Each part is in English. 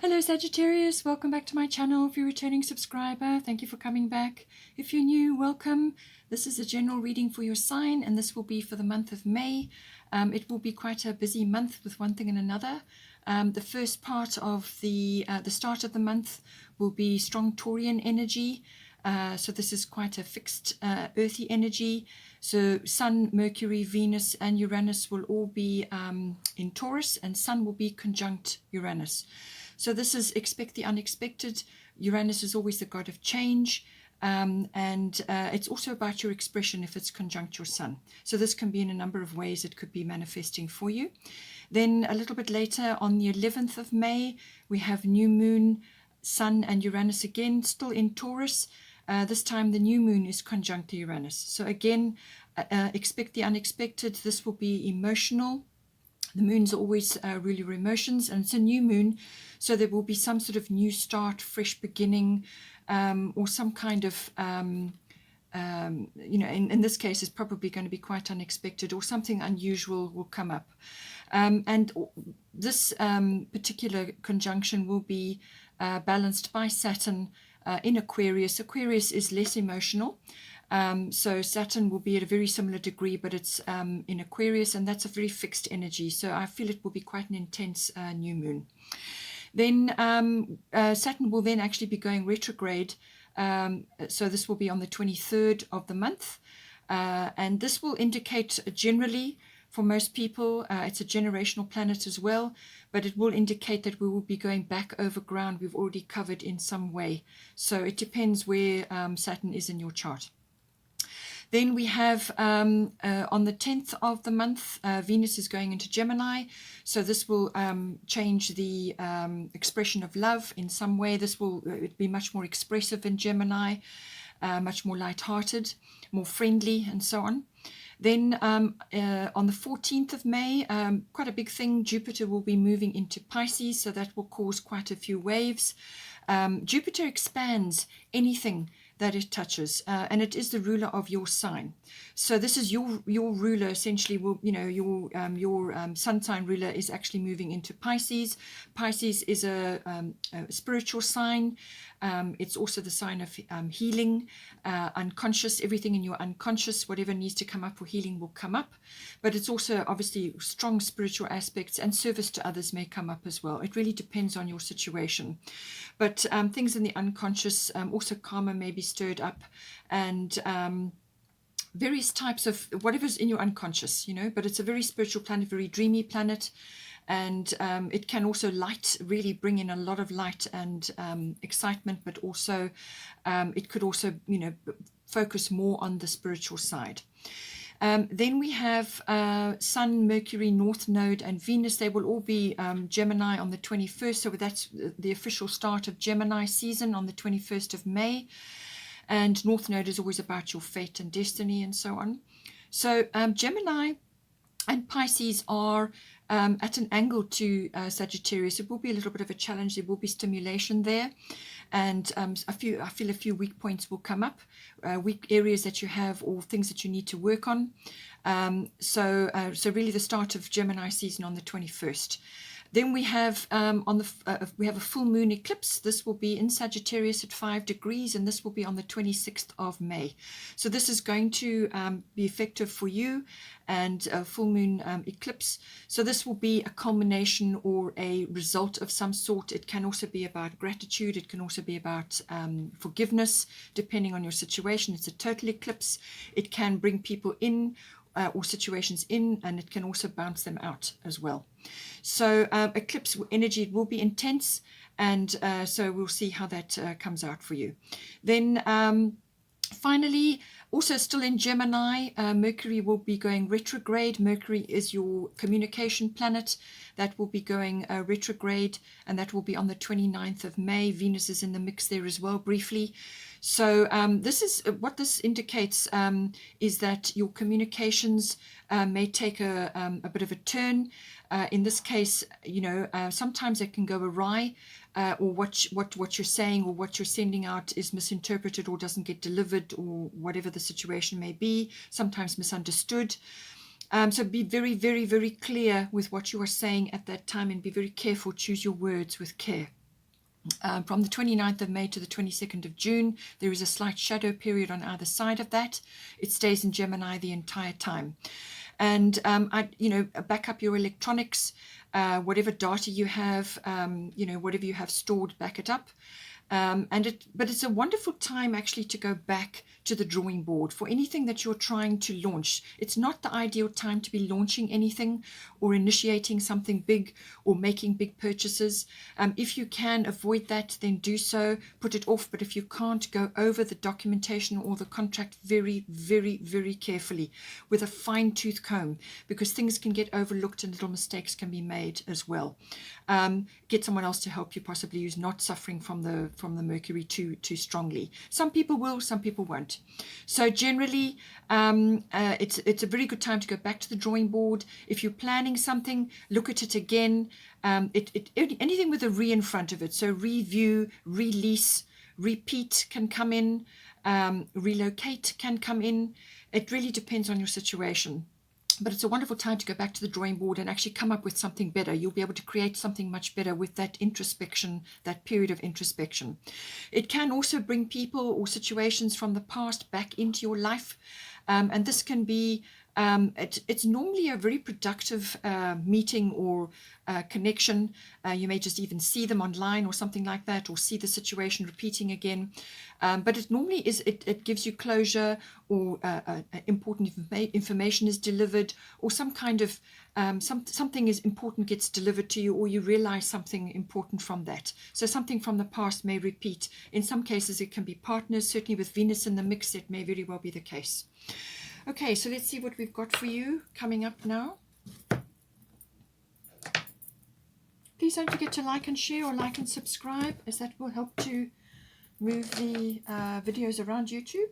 Hello Sagittarius, welcome back to my channel. If you're a returning subscriber, thank you for coming back. If you're new, welcome. This is a general reading for your sign, and this will be for the month of May. It will be quite a busy month with one thing and another. The first part of the start of the month will be strong Taurian energy. So this is quite a fixed earthy energy. So Sun, Mercury, Venus and Uranus will all be in Taurus, and Sun will be conjunct Uranus. So this is expect the unexpected. Uranus is always the god of change, and it's also about your expression if it's conjunct your Sun. So this can be in a number of ways it could be manifesting for you. Then a little bit later on the 11th of May, we have new moon, Sun and Uranus again, still in Taurus. This time the new moon is conjunct to Uranus. So again, expect the unexpected. This will be emotional. The moon's always rule your emotions, and it's a new moon, so there will be some sort of new start, fresh beginning, or some kind of, in this case, it's probably going to be quite unexpected, or something unusual will come up. And this particular conjunction will be balanced by Saturn in Aquarius. Aquarius is less emotional. So Saturn will be at a very similar degree, but it's in Aquarius, and that's a very fixed energy. So I feel it will be quite an intense new moon. Then Saturn will then actually be going retrograde. So this will be on the 23rd of the month. And this will indicate generally, for most people, it's a generational planet as well, but it will indicate that we will be going back over ground we've already covered in some way. So it depends where Saturn is in your chart. Then we have on the 10th of the month, Venus is going into Gemini. So this will change the expression of love in some way. This will be much more expressive in Gemini, much more light-hearted, more friendly, and so on. Then on the 14th of May, quite a big thing, Jupiter will be moving into Pisces, so that will cause quite a few waves. Jupiter expands anything that it touches, and it is the ruler of your sign. So this is your ruler, essentially. Will your sun sign ruler is actually moving into Pisces. Pisces is a spiritual sign. It's also the sign of healing, unconscious. Everything in your unconscious, whatever needs to come up for healing, will come up. But it's also obviously strong spiritual aspects, and service to others may come up as well. It really depends on your situation. But things in the unconscious, also karma may be stirred up, and various types of whatever's in your unconscious, but it's a very spiritual planet, very dreamy planet. And it can also really bring in a lot of light and excitement, but also it could also, focus more on the spiritual side. Then we have Sun, Mercury, North Node, and Venus. They will all be Gemini on the 21st. So that's the official start of Gemini season on the 21st of May. And North Node is always about your fate and destiny and so on. So Gemini and Pisces are at an angle to Sagittarius. It will be a little bit of a challenge. There will be stimulation there, and I feel a few weak points will come up, weak areas that you have or things that you need to work on. So really the start of Gemini season on the 21st. Then we have we have a full moon eclipse. This will be in Sagittarius at 5 degrees, and this will be on the 26th of May. So this is going to be effective for you, and a full moon eclipse. So this will be a culmination or a result of some sort. It can also be about gratitude. It can also be about forgiveness, depending on your situation. It's a total eclipse. It can bring people in, or situations in, and it can also bounce them out as well. So eclipse energy will be intense, and so we'll see how that comes out for you. Then finally, also still in Gemini, Mercury will be going retrograde. Mercury is your communication planet. That will be going retrograde, and that will be on the 29th of May. Venus is in the mix there as well, briefly. So this is what this indicates, is that your communications may take a bit of a turn. In this case, sometimes it can go awry, or what you're saying or what you're sending out is misinterpreted or doesn't get delivered, or whatever the situation may be, sometimes misunderstood. So be very, very, very clear with what you are saying at that time, and be very careful. Choose your words with care. From the 29th of May to the 22nd of June, there is a slight shadow period on either side of that. It stays in Gemini the entire time. And back up your electronics, whatever data you have, whatever you have stored, back it up. But it's a wonderful time actually to go back to the drawing board for anything that you're trying to launch. It's not the ideal time to be launching anything or initiating something big or making big purchases. If you can avoid that, then do so, put it off. But if you can't, go over the documentation or the contract very, very, very carefully with a fine-tooth comb, because things can get overlooked and little mistakes can be made as well. Get someone else to help you, possibly, who's not suffering from the Mercury too strongly. Some people will, some people won't. So generally, it's a very good time to go back to the drawing board. If you're planning something, look at it again. Anything with a re in front of it. So review, release, repeat can come in. Relocate can come in. It really depends on your situation. But it's a wonderful time to go back to the drawing board and actually come up with something better. You'll be able to create something much better with that introspection, that period of introspection. It can also bring people or situations from the past back into your life. And this can be, it's normally a very productive meeting or connection. You may just even see them online or something like that, or see the situation repeating again. But it normally is, it gives you closure, or important information is delivered, or some kind of something is important gets delivered to you, or you realize something important from that. So something from the past may repeat. In some cases it can be partners. Certainly with Venus in the mix, it may very well be the case. Okay, so let's see what we've got for you coming up now. Please don't forget to like and share, or like and subscribe, as that will help to move the videos around YouTube.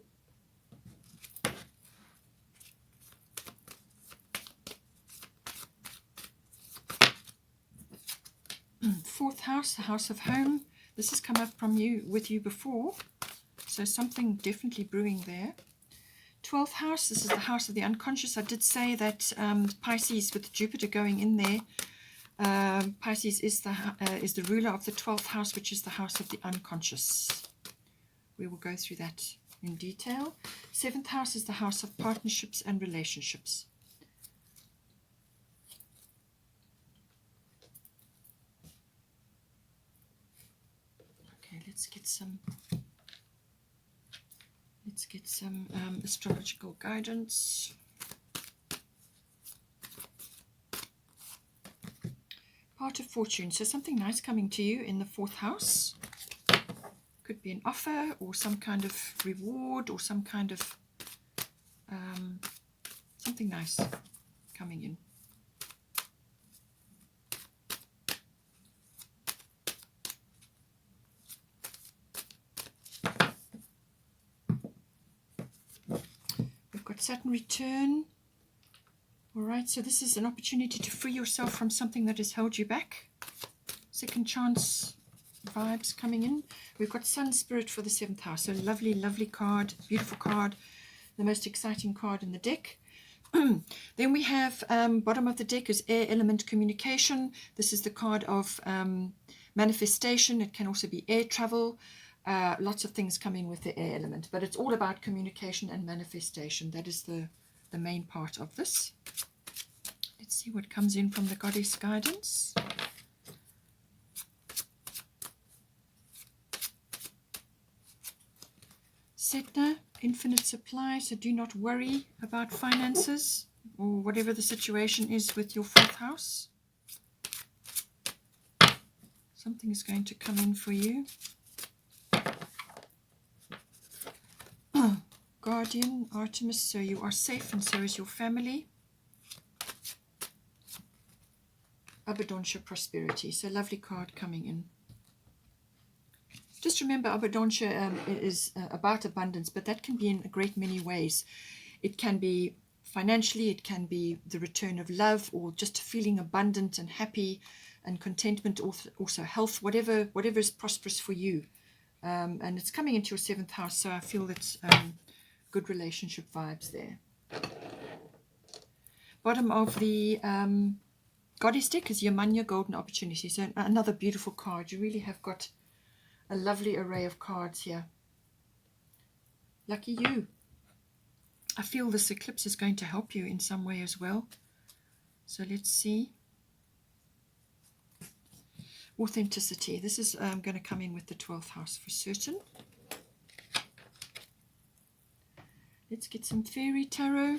Fourth house, the house of home. This has come up with you before, so something definitely brewing there. 12th house, this is the house of the unconscious. I did say that Pisces, with Jupiter going in there, Pisces is the ruler of the 12th house, which is the house of the unconscious. We will go through that in detail. 7th house is the house of partnerships and relationships. Okay, let's get some astrological guidance. Part of fortune, so something nice coming to you in the 4th house. Could be an offer, or some kind of reward, or some kind of something nice coming in. We've got Saturn return. All right, so this is an opportunity to free yourself from something that has held you back. Second chance vibes coming in. We've got Sun Spirit for the 7th house. So lovely, lovely card, beautiful card, the most exciting card in the deck. Then we have bottom of the deck is air element communication. This is the card of manifestation. It can also be air travel. Lots of things coming with the air element, but it's all about communication and manifestation. That is the main part of this. Let's see what comes in from the goddess guidance. Setna, infinite supply, so do not worry about finances or whatever the situation is with your 4th house. Something is going to come in for you. Guardian, Artemis, so you are safe, and so is your family. Abundancia, prosperity, so lovely card coming in. Just remember, Abundancia is about abundance, but that can be in a great many ways. It can be financially, it can be the return of love, or just feeling abundant and happy and contentment, also health, whatever is prosperous for you. And it's coming into your 7th house, so I feel that's good relationship vibes there. Bottom of the goddess deck is Yamanya, golden opportunity. So another beautiful card. You really have got A lovely array of cards here. Lucky you. I feel this eclipse is going to help you in some way as well. So let's see. Authenticity. This is going to come in with the 12th house for certain. Let's get some fairy tarot.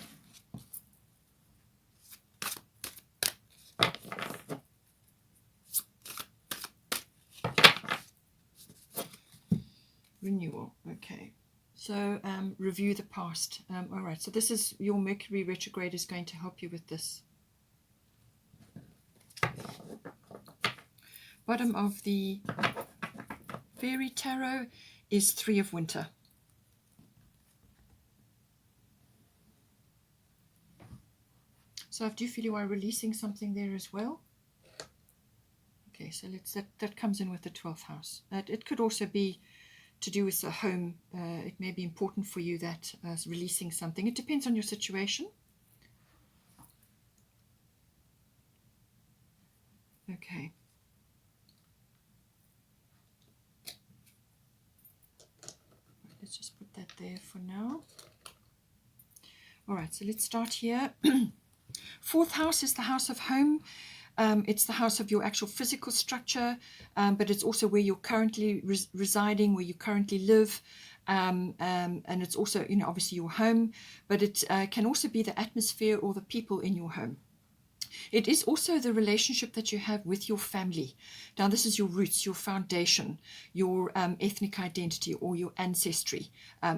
Renewal. Okay. So review the past. All right. So this is your Mercury retrograde is going to help you with this. Bottom of the fairy tarot is 3 of winter. So do you feel you are releasing something there as well? Okay, so that comes in with the 12th house. It could also be to do with a home. It may be important for you that releasing something. It depends on your situation. Okay. Let's just put that there for now. All right, so let's start here. 4th house is the house of home. It's the house of your actual physical structure, but it's also where you're currently residing, where you currently live, and it's also, you know, obviously your home, but it can also be the atmosphere or the people in your home. It is also the relationship that you have with your family. Now, this is your roots, your foundation, your ethnic identity or your ancestry.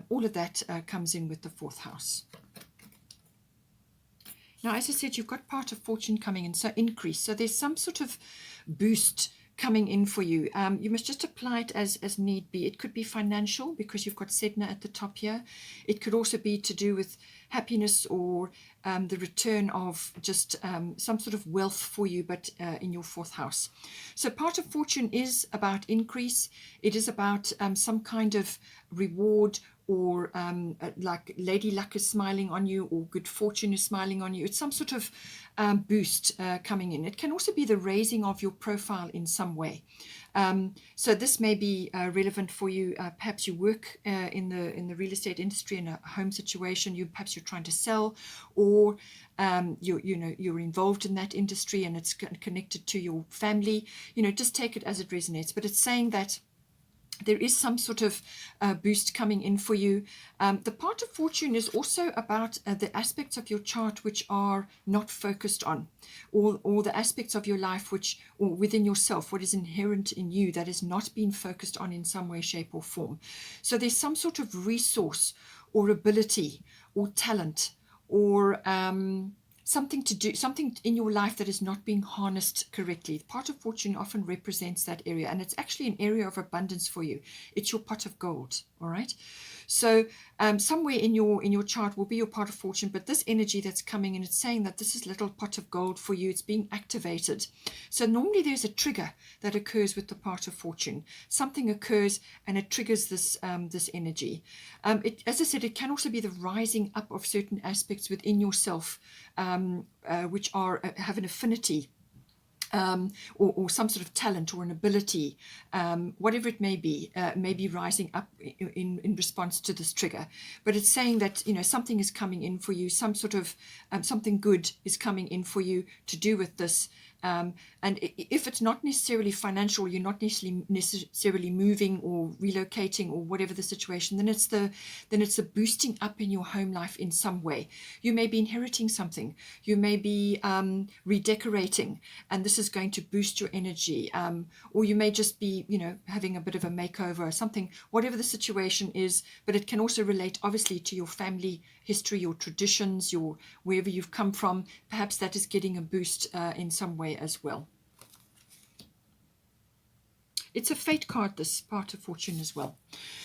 All of that comes in with the 4th house. Now, as I said, you've got part of fortune coming in, so increase. So there's some sort of boost coming in for you. You must just apply it as need be. It could be financial because you've got Sedna at the top here. It could also be to do with happiness or the return of just some sort of wealth for you, but in your 4th house. So part of fortune is about increase. It is about some kind of reward, or like Lady Luck is smiling on you, or good fortune is smiling on you. It's some sort of boost coming in. It can also be the raising of your profile in some way. So this may be relevant for you. Perhaps you work in the real estate industry in a home situation. Perhaps you're trying to sell, or you're involved in that industry and it's connected to your family. Just take it as it resonates. But it's saying that there is some sort of boost coming in for you. The part of fortune is also about the aspects of your chart which are not focused on, or the aspects of your life or within yourself, what is inherent in you that has not been focused on in some way, shape or form. So there's some sort of resource or ability or talent or something in your life that is not being harnessed correctly. Part of fortune often represents that area, and it's actually an area of abundance for you. It's your pot of gold. All right. So somewhere in your chart will be your pot of fortune, but this energy that's coming in, it's saying that this is little pot of gold for you. It's being activated. So normally there's a trigger that occurs with the pot of fortune. Something occurs and it triggers this energy. As I said, it can also be the rising up of certain aspects within yourself, which have an affinity. Or some sort of talent or an ability, whatever it may be rising up in response to this trigger. But it's saying that something is coming in for you, some sort of something good is coming in for you to do with this. And if it's not necessarily financial, you're not necessarily moving or relocating or whatever the situation, then it's a boosting up in your home life in some way. You may be inheriting something, you may be redecorating, and this is going to boost your energy. Or you may just be, having a bit of a makeover or something, whatever the situation is. But it can also relate, obviously, to your family history, your traditions, wherever you've come from. Perhaps that is getting a boost in some way as well. It's a fate card, this part of fortune as well.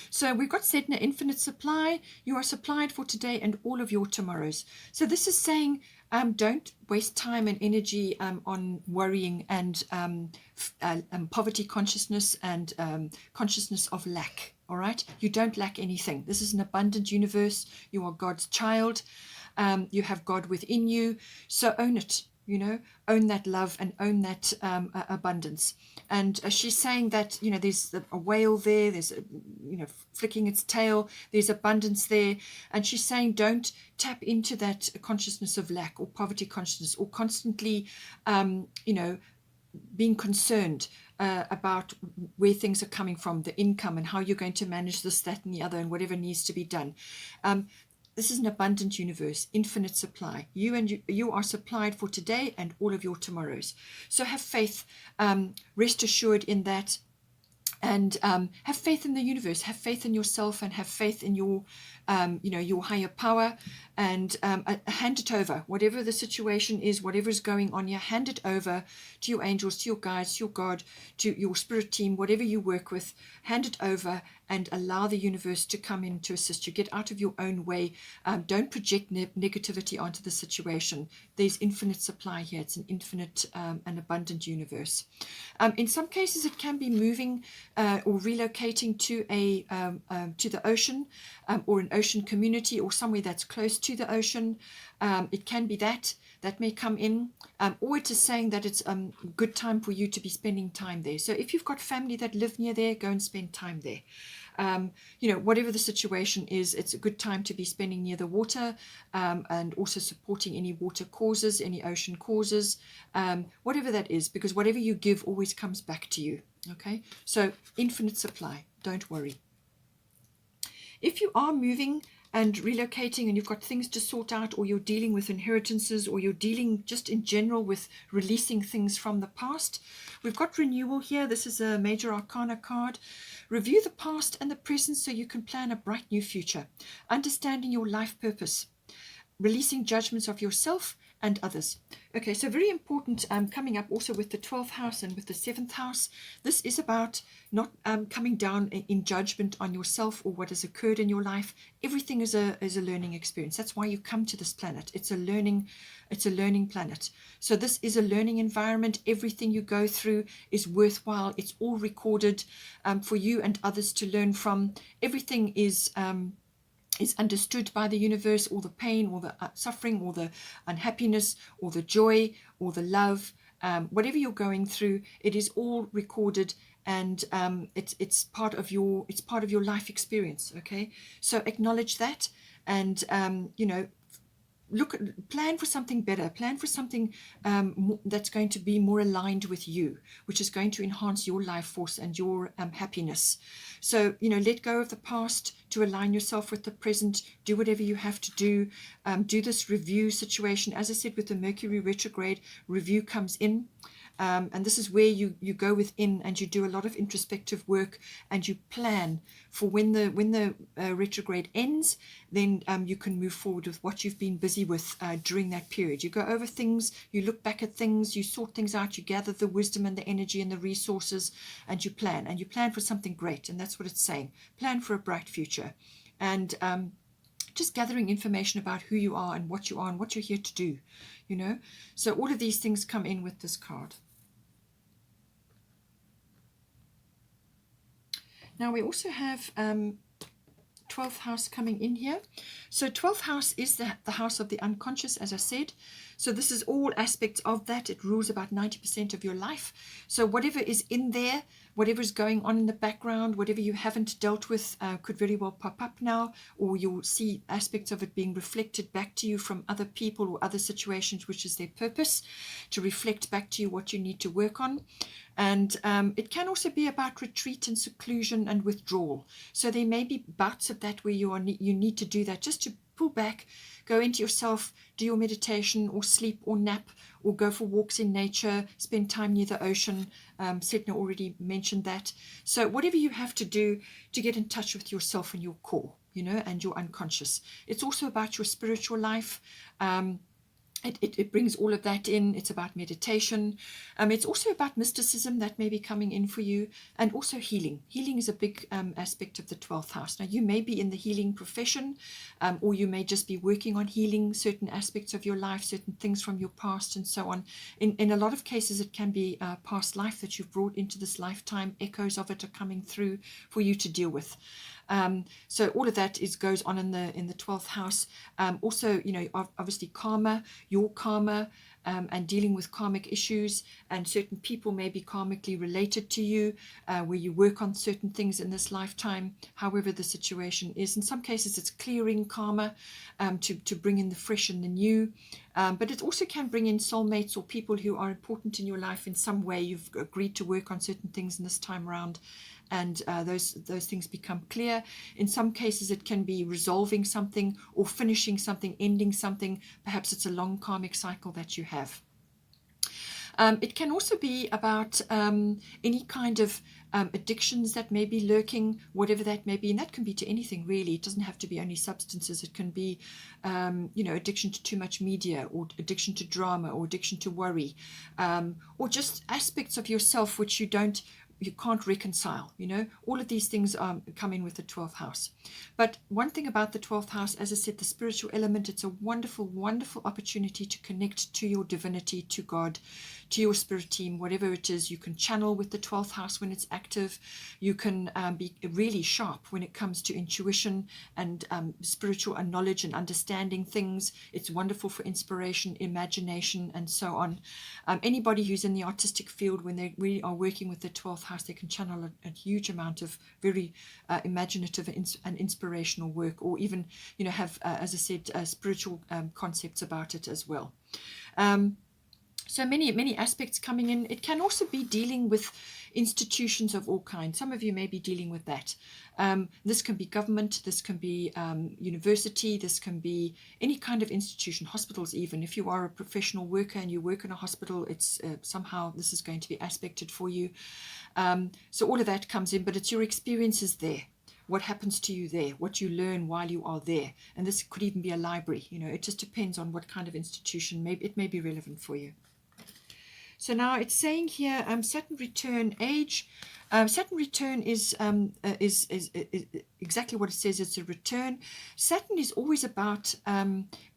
So we've got Sedna, infinite supply. You are supplied for today and all of your tomorrows. So this is saying don't waste time and energy on worrying and poverty consciousness and consciousness of lack. All right, you don't lack anything. This is an abundant universe. You are God's child. You have God within you. So own it. you know, own that love and own that abundance. And she's saying that, you know, there's a whale there, there's you know, flicking its tail, there's abundance there. And she's saying don't tap into that consciousness of lack or poverty consciousness, or constantly you know, being concerned about where things are coming from, the income, and how you're going to manage this, that, and the other, and whatever needs to be done. This is an abundant universe, infinite supply. You are supplied for today and all of your tomorrows. So have faith, rest assured in that, and have faith in the universe, have faith in yourself, and have faith in your, you know, your higher power, and hand it over. Whatever the situation is, whatever is going on here, hand it over to your angels, to your guides, to your God, to your spirit team, whatever you work with, hand it over and allow the universe to come in to assist you. Get out of your own way. Don't project negativity onto the situation. There's infinite supply here. It's an infinite and abundant universe. In some cases, it can be moving or relocating to to the ocean, or an ocean community, or somewhere that's close to the ocean. It can be that may come in, or it is saying that it's a good time for you to be spending time there. So if you've got family that live near there, go and spend time there. You know, whatever the situation is, it's a good time to be spending near the water, and also supporting any water causes, any ocean causes, whatever that is, because whatever you give always comes back to you. Okay, so infinite supply, don't worry. If you are moving and relocating and you've got things to sort out, or you're dealing with inheritances, or you're dealing just in general with releasing things from the past, we've got renewal here. This is a major arcana card. Review the past and the present so you can plan a bright new future. Understanding your life purpose. Releasing judgments of yourself and others. Okay, so very important, coming up also with the 12th house and with the 7th house. This is about not coming down in judgment on yourself or what has occurred in your life. Everything is a learning experience. That's why you come to this planet. It's a learning planet. So this is a learning environment. Everything you go through is worthwhile. It's all recorded for you and others to learn from. Everything is understood by the universe, all the pain, all the suffering, all the unhappiness, or the joy, or the love, whatever you're going through, it is all recorded, and it's part of your life experience. Okay, so acknowledge that, and you know, plan for something better, plan for something that's going to be more aligned with you, which is going to enhance your life force and your happiness. So, you know, let go of the past to align yourself with the present. Do whatever you have to do. Do this review situation. As I said, with the Mercury retrograde, review comes in. And this is where you go within and you do a lot of introspective work, and you plan for when the retrograde ends. Then you can move forward with what you've been busy with during that period. You go over things, you look back at things, you sort things out, you gather the wisdom and the energy and the resources, and you plan for something great. And that's what it's saying. Plan for a bright future, and just gathering information about who you are and what you're here to do, you know. So all of these things come in with this card. Now we also have 12th house coming in here. So 12th house is the house of the unconscious, as I said. So this is all aspects of that. It rules about 90% of your life. So whatever is in there, whatever is going on in the background, whatever you haven't dealt with could very well pop up now, or you'll see aspects of it being reflected back to you from other people or other situations, which is their purpose, to reflect back to you what you need to work on. And it can also be about retreat and seclusion and withdrawal. So there may be bouts of that where you need to do that, just to pull back, go into yourself, do your meditation, or sleep, or nap, or go for walks in nature, spend time near the ocean. Setna already mentioned that. So whatever you have to do to get in touch with yourself and your core, you know, and your unconscious. It's also about your spiritual life. It brings all of that in. It's about meditation. It's also about mysticism that may be coming in for you, and also healing. Healing is a big aspect of the 12th house. Now, you may be in the healing profession, or you may just be working on healing certain aspects of your life, certain things from your past, and so on. In a lot of cases, it can be past life that you've brought into this lifetime. Echoes of it are coming through for you to deal with. So all of that goes on in the 12th house. Also, you know, obviously karma, your karma, and dealing with karmic issues, and certain people may be karmically related to you, where you work on certain things in this lifetime, however the situation is. In some cases it's clearing karma to bring in the fresh and the new, but it also can bring in soulmates or people who are important in your life in some way. You've agreed to work on certain things in this time around, and those things become clear. In some cases it can be resolving something or finishing something, ending something. Perhaps it's a long karmic cycle that you have. It can also be about any kind of addictions that may be lurking, whatever that may be, and that can be to anything really. It doesn't have to be only substances. It can be addiction to too much media, or addiction to drama, or addiction to worry, or just aspects of yourself which you can't reconcile. All of these things come in with the 12th house. But one thing about the 12th house, as I said, the spiritual element, it's a wonderful, wonderful opportunity to connect to your divinity, to God, to your spirit team, whatever it is. You can channel with the 12th house when it's active. You can be really sharp when it comes to intuition and spiritual knowledge and understanding things. It's wonderful for inspiration, imagination, and so on. Anybody who's in the artistic field, when they really are working with the 12th house, they can channel a huge amount of very imaginative and inspirational work, or even have, as I said, spiritual concepts about it as well. So many aspects coming in. It can also be dealing with institutions of all kinds. Some of you may be dealing with that. This can be government, this can be university, this can be any kind of institution, hospitals even. If you are a professional worker and you work in a hospital, it's somehow this is going to be aspected for you. So all of that comes in, but it's your experiences there. What happens to you there, what you learn while you are there. And this could even be a library. It just depends on what kind of institution. Maybe it may be relevant for you. So now it's saying here, Saturn return age. Saturn return is exactly what it says. It's a return. Saturn is always about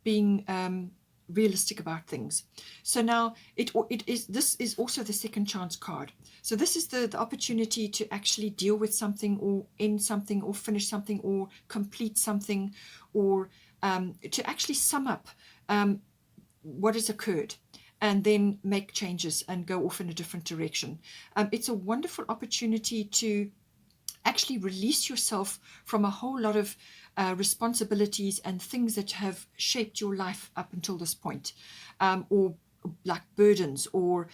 being realistic about things. So now this is also the second chance card. So this is the opportunity to actually deal with something, or end something, or finish something, or complete something, or to actually sum up what has occurred, and then make changes and go off in a different direction. It's a wonderful opportunity to actually release yourself from a whole lot of responsibilities and things that have shaped your life up until this point, or like burdens, or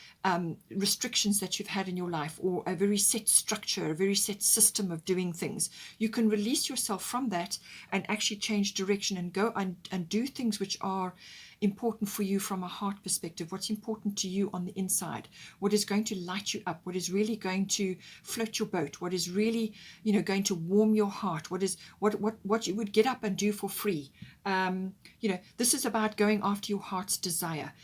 restrictions that you've had in your life, or a very set structure, a very set system of doing things. You can release yourself from that and actually change direction and go and do things which are important for you from a heart perspective, what's important to you on the inside, what is going to light you up, what is really going to float your boat, what is really going to warm your heart, what you would get up and do for free. This is about going after your heart's desire.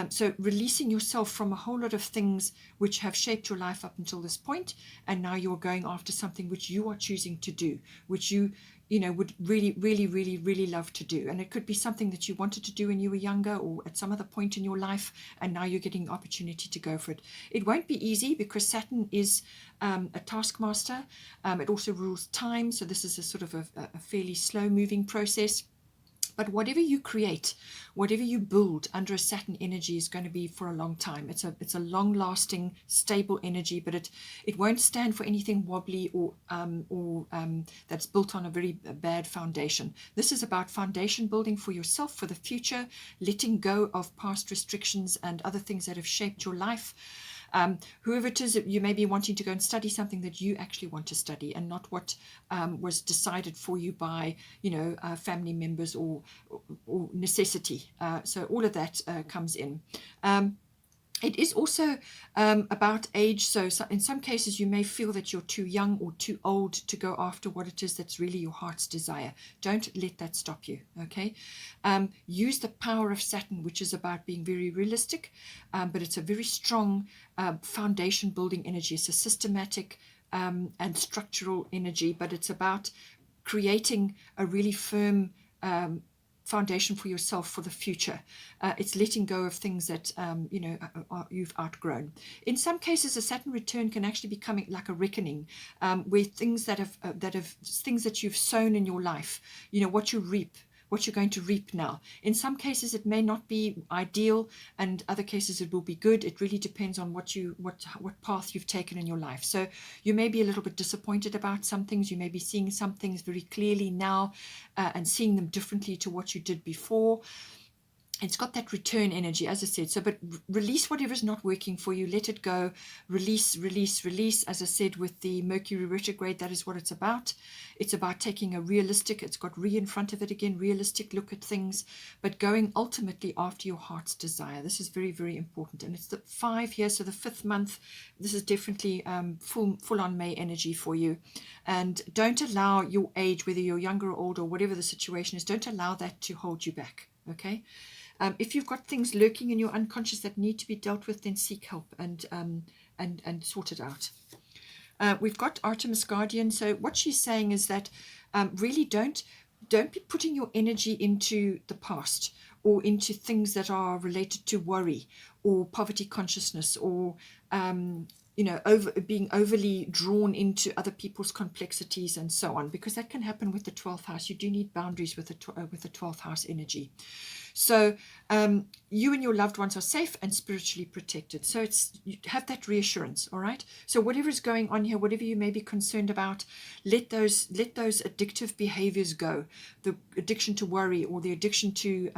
So releasing yourself from a whole lot of things which have shaped your life up until this point, and now you're going after something which you are choosing to do, which you would really, really, really, really love to do. And it could be something that you wanted to do when you were younger, or at some other point in your life, and now you're getting the opportunity to go for it. It won't be easy, because Saturn is a taskmaster. It also rules time, so this is a sort of a fairly slow moving process. But whatever you create, whatever you build under a Saturn energy is going to be for a long time. It's a long-lasting, stable energy, but it won't stand for anything wobbly or that's built on a very bad foundation. This is about foundation building for yourself, for the future, letting go of past restrictions and other things that have shaped your life. Whoever it is, you may be wanting to go and study something that you actually want to study, and not what was decided for you by family members or necessity. So all of that comes in. It is also about age. So in some cases you may feel that you're too young or too old to go after what it is that's really your heart's desire. Don't let that stop you, okay? Use the power of Saturn, which is about being very realistic, but it's a very strong foundation building energy. It's a systematic and structural energy, but it's about creating a really firm foundation for yourself for the future. It's letting go of things that you've outgrown. In some cases, a Saturn return can actually be coming like a reckoning, where things that have things that you've sown in your life, what you reap, what you're going to reap now. In some cases it may not be ideal, and other cases it will be good. It really depends on what path you've taken in your life. So you may be a little bit disappointed about some things. You may be seeing some things very clearly now, and seeing them differently to what you did before. It's got that return energy, as I said. So, but release whatever is not working for you. Let it go. Release, release, release. As I said, with the Mercury retrograde, that is what it's about. It's about taking a realistic, it's got re in front of it again, realistic look at things, but going ultimately after your heart's desire. This is very, very important. And it's the 5 years, so the 5th month. This is definitely full on May energy for you. And don't allow your age, whether you're younger or older, or whatever the situation is, don't allow that to hold you back. Okay? If you've got things lurking in your unconscious that need to be dealt with, then seek help and sort it out. We've got Artemis Guardian. So what she's saying is that really don't be putting your energy into the past or into things that are related to worry or poverty consciousness or being overly drawn into other people's complexities and so on, because that can happen with the 12th house. You do need boundaries with the 12th house energy. So you and your loved ones are safe and spiritually protected. So you have that reassurance, all right? So whatever is going on here, whatever you may be concerned about, let those addictive behaviors go. The addiction to worry or the addiction to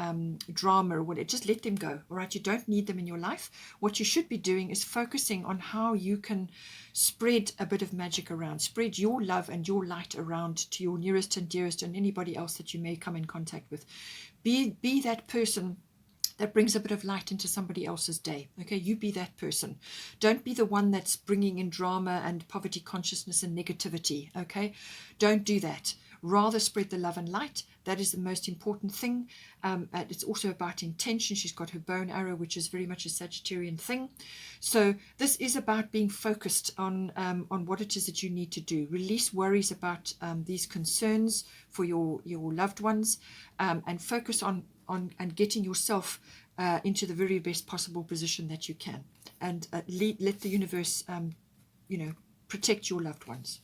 drama or whatever, just let them go, all right? You don't need them in your life. What you should be doing is focusing on how you can spread a bit of magic around, spread your love and your light around to your nearest and dearest and anybody else that you may come in contact with. Be that person that brings a bit of light into somebody else's day. Okay, you be that person. Don't be the one that's bringing in drama and poverty consciousness and negativity. Okay, don't do that. Rather spread the love and light. That is the most important thing. It's also about intention. She's got her bow and arrow, which is very much a Sagittarian thing. So this is about being focused on what it is that you need to do. Release worries about these concerns for your loved ones, and focus on getting yourself into the very best possible position that you can, and let the universe protect your loved ones.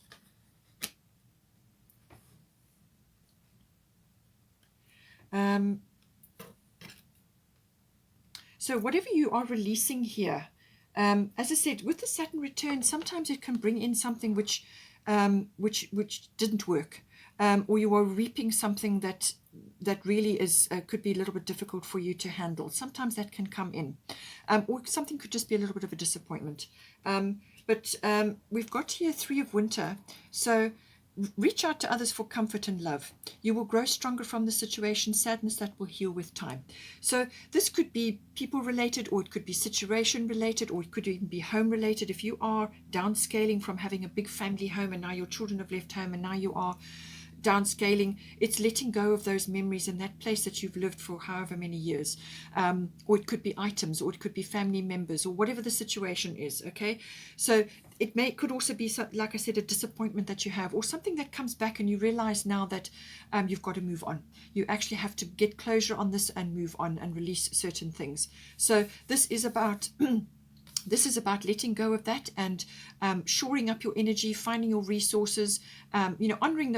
So whatever you are releasing here, as I said, with the Saturn return, sometimes it can bring in something which didn't work, or you are reaping something that really is could be a little bit difficult for you to handle. Sometimes that can come in, or something could just be a little bit of a disappointment. But we've got here 3 of Winter, so reach out to others for comfort and love. You will grow stronger from the situation. Sadness that will heal with time. So this could be people related, or it could be situation related, or it could even be home related. If you are downscaling from having a big family home and now your children have left home and now you are downscaling, it's letting go of those memories in that place that you've lived for however many years, or it could be items, or it could be family members, or whatever the situation is. Okay, so could also be, like I said, a disappointment that you have, or something that comes back and you realize now that you've got to move on. You actually have to get closure on this and move on and release certain things. So this is about letting go of that and shoring up your energy, finding your resources, honoring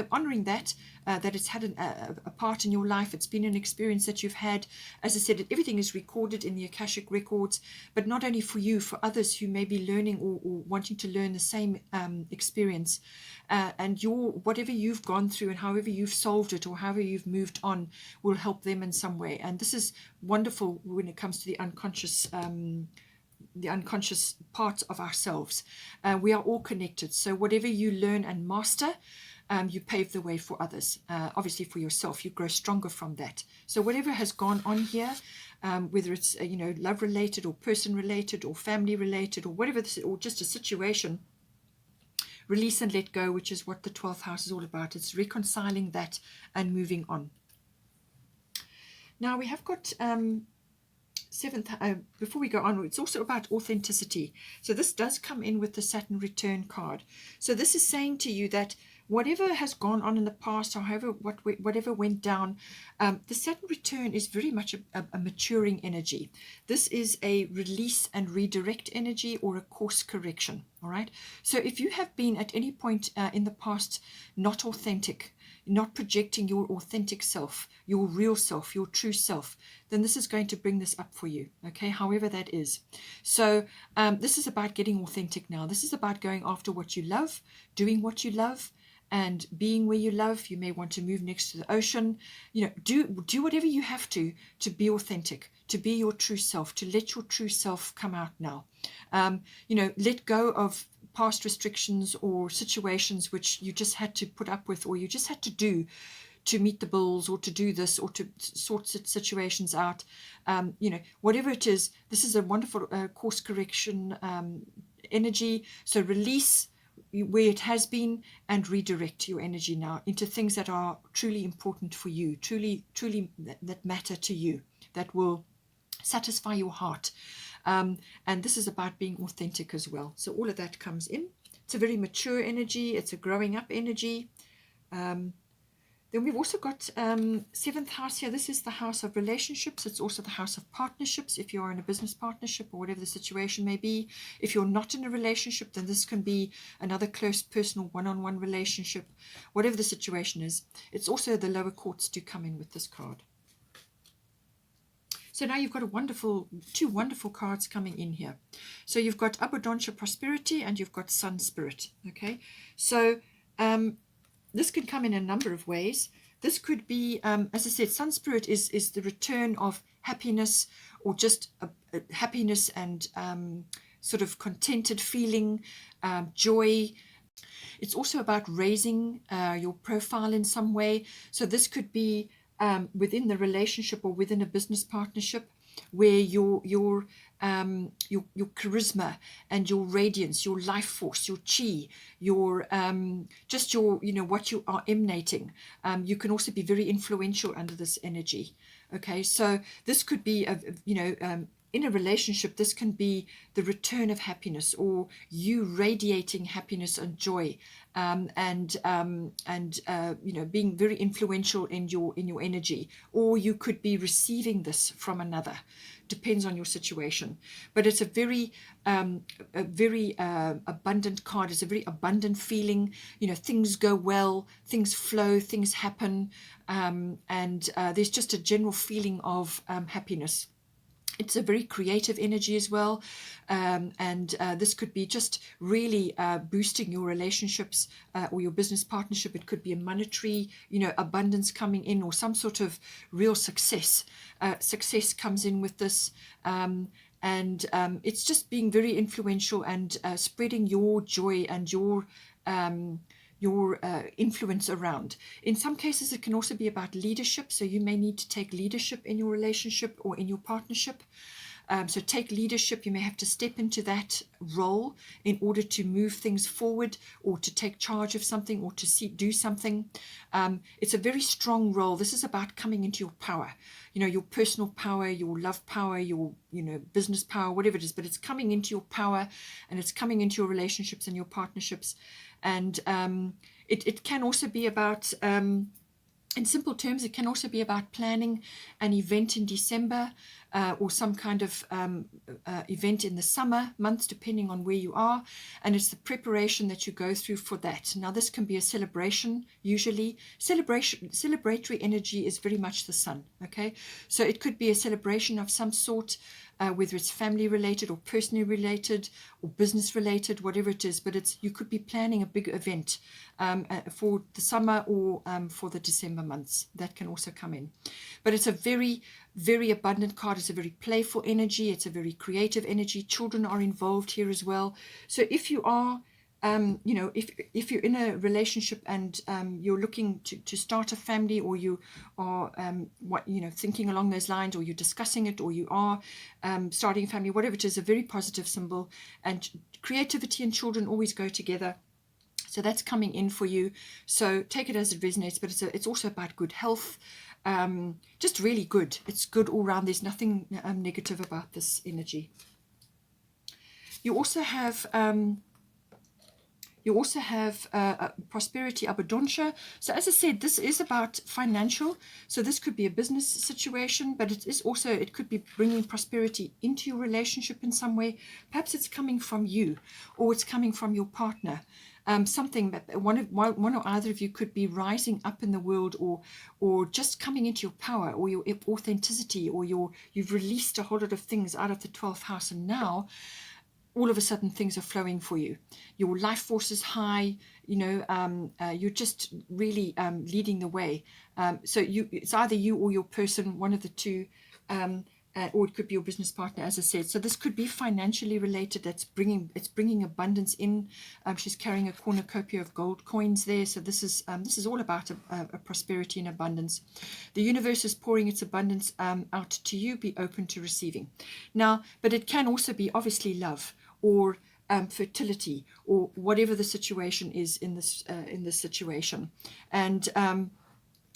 that it's had a part in your life. It's been an experience that you've had. As I said, everything is recorded in the Akashic records, but not only for you, for others who may be learning or wanting to learn the same experience. And whatever you've gone through and however you've solved it or however you've moved on will help them in some way. And this is wonderful when it comes to the unconscious part of ourselves. We are all connected. So whatever you learn and master, you pave the way for others. Obviously for yourself, you grow stronger from that. So whatever has gone on here, whether it's love related or person related or family related or whatever this is, or just a situation, release and let go, which is what the 12th house is all about. It's reconciling that and moving on. Now we have got 7th, before we go on, it's also about authenticity. So this does come in with the Saturn return card. So this is saying to you that whatever has gone on in the past, however, whatever went down, the Saturn return is very much a maturing energy. This is a release and redirect energy, or a course correction. All right. So if you have been at any point in the past not authentic, not projecting your authentic self, your real self, your true self, then this is going to bring this up for you, okay, however that is. So this is about getting authentic now. This is about going after what you love, doing what you love, and being where you love. You may want to move next to the ocean. You know, do whatever you have to be authentic, to be your true self, to let your true self come out now. You know, let go of past restrictions or situations which you just had to put up with, or you just had to do to meet the bills, or to do this, or to sort situations out. You know, whatever it is, this is a wonderful course correction energy. So release where it has been and redirect your energy now into things that are truly important for you, truly that matter to you, that will satisfy your heart. And this is about being authentic as well. So all of that comes in. It's a very mature energy. It's a growing up energy. Then we've also got 7th house here. This is the house of relationships. It's also the house of partnerships, if you're in a business partnership or whatever the situation may be. If you're not in a relationship, then this can be another close personal one-on-one relationship, whatever the situation is. It's also the lower courts do come in with this card. So now you've got two wonderful cards coming in here. So you've got Abundancia, prosperity, and you've got Sun Spirit. Okay, so this can come in a number of ways. This could be, as I said, Sun Spirit is the return of happiness, or just a happiness and sort of contented feeling, joy. It's also about raising your profile in some way. So this could be within the relationship or within a business partnership, where your charisma and your radiance, your life force, your chi, your just your, you know, what you are emanating, you can also be very influential under this energy. Okay, so this could be in a relationship, this can be the return of happiness, or you radiating happiness and joy, and being very influential in your energy. Or you could be receiving this from another. Depends on your situation. But it's a very abundant card. It's a very abundant feeling. You know, things go well, things flow, things happen, and there's just a general feeling of happiness. It's a very creative energy as well, and this could be just really boosting your relationships or your business partnership. It could be a monetary, abundance coming in, or some sort of real success. Success comes in with this, and it's just being very influential and spreading your joy and your influence around. In some cases, it can also be about leadership. So you may need to take leadership in your relationship or in your partnership. So take leadership. You may have to step into that role in order to move things forward, or to take charge of something, or to do something. It's a very strong role. This is about coming into your power, your personal power, your love power, your business power, whatever it is. But it's coming into your power, and it's coming into your relationships and your partnerships. And it can also be about, in simple terms, it can also be about planning an event in December, or some kind of event in the summer months, depending on where you are. And it's the preparation that you go through for that. Now, this can be a celebration. Usually, celebratory energy is very much the sun. Okay, so it could be a celebration of some sort, whether it's family related or personally related or business related, whatever it is. But you could be planning a big event for the summer, or for the December months. That can also come in. But it's a very, very abundant card. It's a very playful energy. It's a very creative energy. Children are involved here as well. So if you are, if you're in a relationship and you're looking to start a family, or you are thinking along those lines, or you're discussing it, or you are starting a family, whatever it is, a very positive symbol. And creativity and children always go together. So that's coming in for you. So take it as it resonates. But it's also about good health. Just really good. It's good all around. There's nothing negative about this energy. You also have You also have prosperity abundance. So as I said, this is about financial. So this could be a business situation, but it is also, it could be bringing prosperity into your relationship in some way. Perhaps it's coming from you, or it's coming from your partner. Something that one or either of you could be rising up in the world, or just coming into your power, or your authenticity, or you've released a whole lot of things out of the 12th house, and now all of a sudden things are flowing for you. Your life force is high, you're just really leading the way. So it's either you or your person, one of the two, or it could be your business partner, as I said. So this could be financially related. It's bringing abundance in. She's carrying a cornucopia of gold coins there. So this is all about a prosperity and abundance. The universe is pouring its abundance out to you. Be open to receiving. Now, but it can also be obviously love, or fertility, or whatever the situation is in this situation. And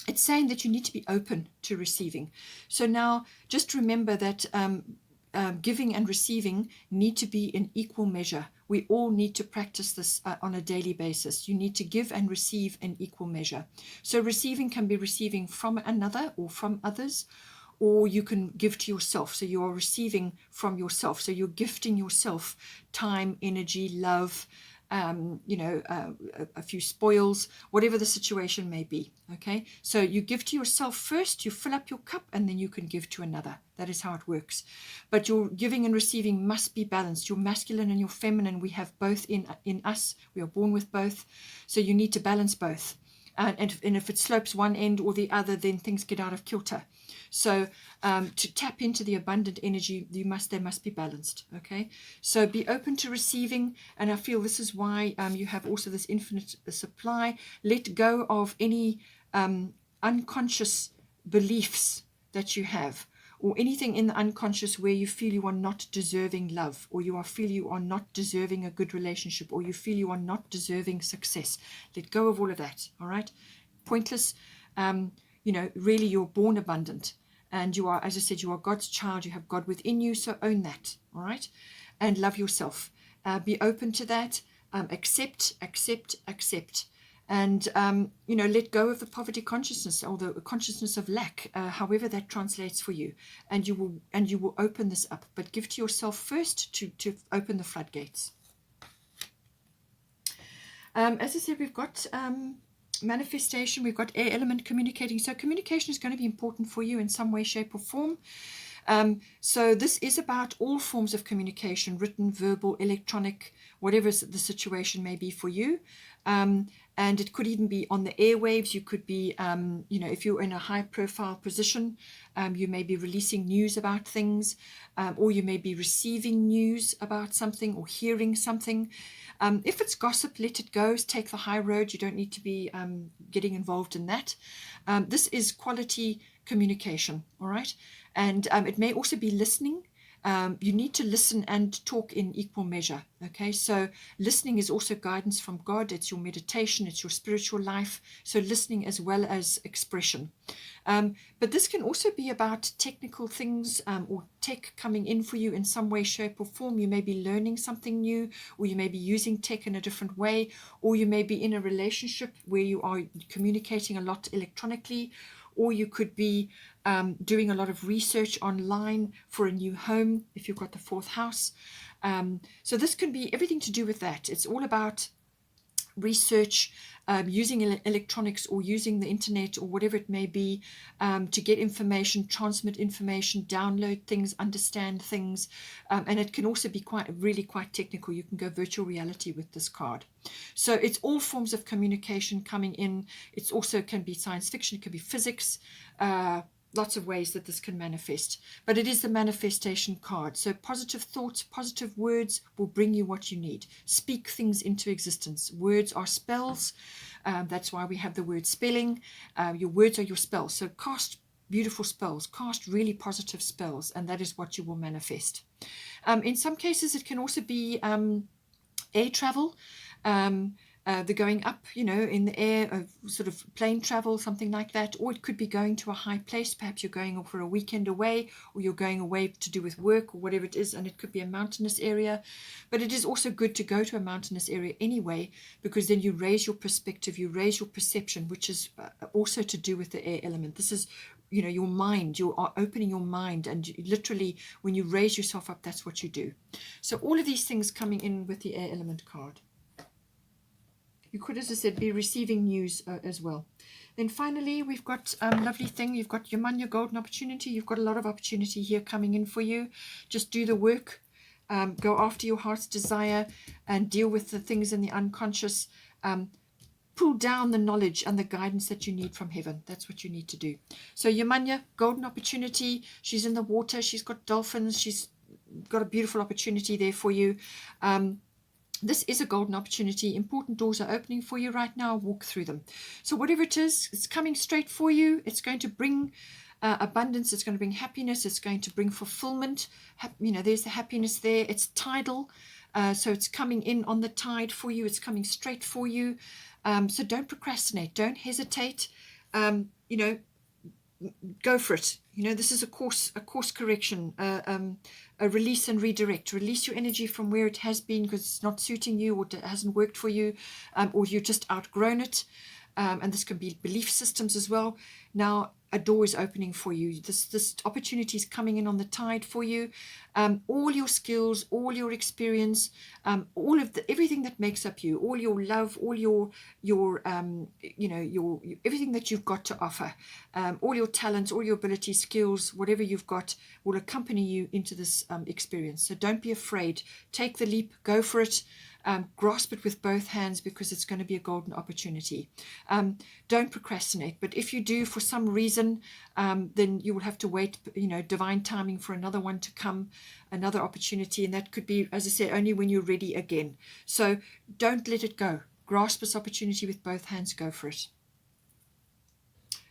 it's saying that you need to be open to receiving. So now just remember that giving and receiving need to be in equal measure. We all need to practice this on a daily basis. You need to give and receive in equal measure. So receiving can be receiving from another or from others, or you can give to yourself. So you are receiving from yourself. So you're gifting yourself time, energy, love, a few spoils, whatever the situation may be. Okay, so you give to yourself first, you fill up your cup, and then you can give to another. That is how it works. But your giving and receiving must be balanced. Your masculine and your feminine, we have both in us. We are born with both. So you need to balance both. And if it slopes one end or the other, then things get out of kilter. So to tap into the abundant energy, they must be balanced. Okay, so be open to receiving, and I feel this is why you have also this infinite supply. Let go of any unconscious beliefs that you have, or anything in the unconscious where you feel you are not deserving love, or feel you are not deserving a good relationship, or you feel you are not deserving success. Let go of all of that. All right, pointless. Really, you're born abundant, and you are, as I said, you are God's child. You have God within you, so own that. All right, and love yourself. Be open to that. Accept, and let go of the poverty consciousness, or the consciousness of lack, however that translates for you, and you will open this up. But give to yourself first to open the floodgates. As I said, we've got manifestation, we've got air element communicating. So communication is going to be important for you in some way, shape, or form. So this is about all forms of communication: written, verbal, electronic, whatever the situation may be for you. And it could even be on the airwaves. You could be, if you're in a high profile position, you may be releasing news about things, or you may be receiving news about something, or hearing something. If it's gossip, let it go. Take the high road. You don't need to be getting involved in that. This is quality communication, all right? And it may also be listening. You need to listen and talk in equal measure. Okay, so listening is also guidance from God. It's your meditation, it's your spiritual life. So listening as well as expression. But this can also be about technical things, or tech coming in for you in some way, shape, or form. You may be learning something new, or you may be using tech in a different way, or you may be in a relationship where you are communicating a lot electronically, or you could be doing a lot of research online for a new home if you've got the 4th house. So this can be everything to do with that. It's all about research, using electronics, or using the internet, or whatever it may be, to get information, transmit information, download things, understand things. And it can also be quite technical. You can go virtual reality with this card. So it's all forms of communication coming in. It's also can be science fiction, it can be physics, lots of ways that this can manifest. But it is the manifestation card. So positive thoughts, positive words will bring you what you need. Speak things into existence. Words are spells. That's why we have the word spelling. Your words are your spells. So cast beautiful spells, cast really positive spells, and that is what you will manifest. In some cases, it can also be air travel. the going up, you know, in the air, sort of plane travel, something like that. Or it could be going to a high place. Perhaps you're going for a weekend away, or you're going away to do with work or whatever it is, and it could be a mountainous area. But it is also good to go to a mountainous area anyway, because then you raise your perspective, you raise your perception, which is also to do with the air element. This is, you know, your mind. You are opening your mind, and literally when you raise yourself up, that's what you do. So all of these things coming in with the air element card. You could, as I said, be receiving news as well. Then finally, we've got lovely thing. You've got your golden opportunity. You've got a lot of opportunity here coming in for you. Just do the work. Go after your heart's desire and deal with the things in the unconscious. Pull down the knowledge and the guidance that you need from heaven. That's what you need to do. So Yamanya, golden opportunity. She's in the water. She's got dolphins. She's got a beautiful opportunity there for you. This is a golden opportunity. Important doors are opening for you right now. Walk through them. So whatever it is, it's coming straight for you. It's going to bring abundance. It's going to bring happiness. It's going to bring fulfillment. You know, there's the happiness there. It's tidal. So it's coming in on the tide for you. It's coming straight for you. So don't procrastinate. Don't hesitate. You know, go for it. You know, this is a course correction, a release and redirect. Release your energy from where it has been because it's not suiting you, or it hasn't worked for you, or you've just outgrown it. And this can be belief systems as well. Now a door is opening for you. This opportunity is coming in on the tide for you. All your skills, all your experience, all of everything that makes up you, all your love, all your you know, your everything that you've got to offer, all your talents, all your abilities, skills, whatever you've got will accompany you into this experience. So don't be afraid. Take the leap. Go for it. Grasp it with both hands, because it's going to be a golden opportunity. Don't procrastinate. But if you do, for some reason, then you will have to wait, you know, divine timing for another one to come, another opportunity. And that could be, as I said, only when you're ready again. So don't let it go. Grasp this opportunity with both hands. Go for it.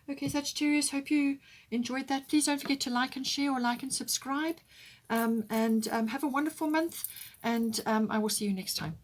Okay, Sagittarius, hope you enjoyed that. Please don't forget to like and share, or like and subscribe. And have a wonderful month. And I will see you next time.